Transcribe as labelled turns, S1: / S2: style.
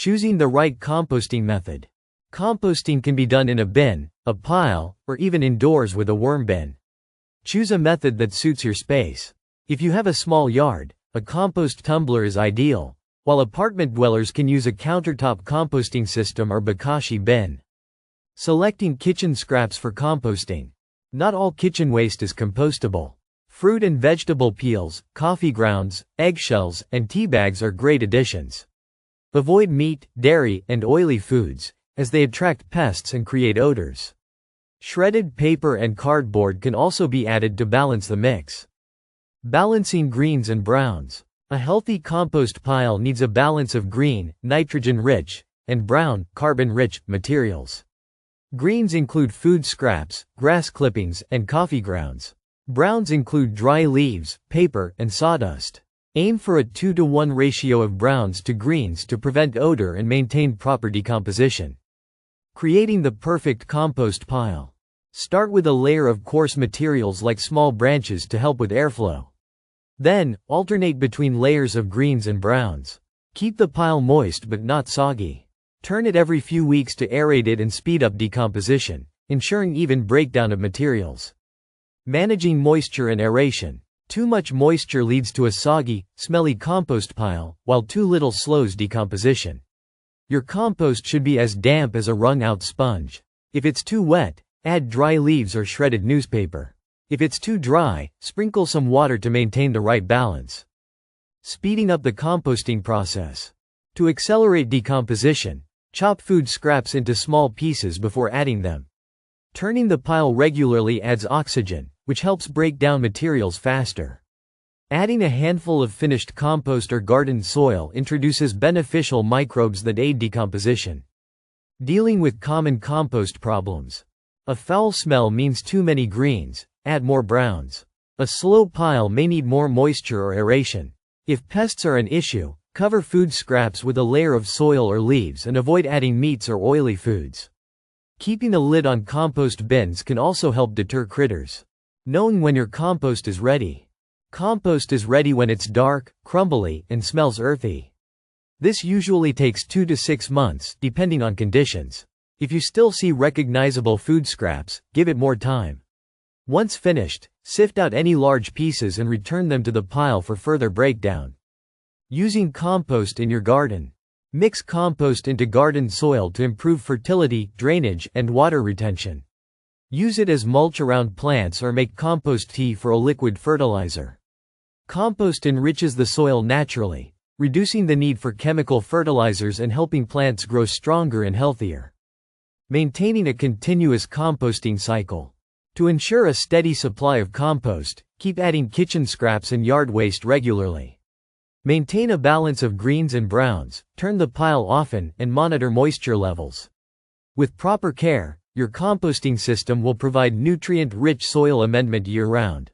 S1: Choosing the right composting method. Composting can be done in a bin, a pile, or even indoors with a worm bin. Choose a method that suits your space. If you have a small yard, a compost tumbler is ideal, while apartment dwellers can use a countertop composting system or bokashi bin. Selecting kitchen scraps for composting. Not all kitchen waste is compostable. Fruit and vegetable peels, coffee grounds, eggshells, and tea bags are great additions. Avoid meat, dairy, and oily foods, as they attract pests and create odors. Shredded paper and cardboard can also be added to balance the mix. Balancing greens and browns. A healthy compost pile needs a balance of green, nitrogen-rich, and brown, carbon-rich, materials. Greens include food scraps, grass clippings, and coffee grounds. Browns include dry leaves, paper, and sawdust. Aim for a 2-to-1 ratio of browns to greens to prevent odor and maintain proper decomposition. Creating the perfect compost pile. Start with a layer of coarse materials like small branches to help with airflow. Then, alternate between layers of greens and browns. Keep the pile moist but not soggy. Turn it every few weeks to aerate it and speed up decomposition, ensuring even breakdown of materials. Managing moisture and aeration. Too much moisture leads to a soggy, smelly compost pile, while too little slows decomposition. Your compost should be as damp as a wrung-out sponge. If it's too wet, add dry leaves or shredded newspaper. If it's too dry, sprinkle some water to maintain the right balance. Speeding up the composting process. To accelerate decomposition, chop food scraps into small pieces before adding them. Turning the pile regularly adds oxygen, which helps break down materials faster. Adding a handful of finished compost or garden soil introduces beneficial microbes that aid decomposition. Dealing with common compost problems. A foul smell means too many greens, add more browns. A slow pile may need more moisture or aeration. If pests are an issue, cover food scraps with a layer of soil or leaves and avoid adding meats or oily foods. Keeping a lid on compost bins can also help deter critters. Knowing when your compost is ready. Compost is ready when it's dark, crumbly, and smells earthy. This usually takes 2 to 6 months, depending on conditions. If you still see recognizable food scraps, give it more time. Once finished, sift out any large pieces and return them to the pile for further breakdown. Using compost in your garden. Mix compost into garden soil to improve fertility, drainage, and water retention. Use it as mulch around plants or make compost tea for a liquid fertilizer. Compost enriches the soil naturally, reducing the need for chemical fertilizers and helping plants grow stronger and healthier. Maintaining a continuous composting cycle. To ensure a steady supply of compost, keep adding kitchen scraps and yard waste regularly. Maintain a balance of greens and browns, turn the pile often, and monitor moisture levels. With proper care, your composting system will provide nutrient-rich soil amendment year-round.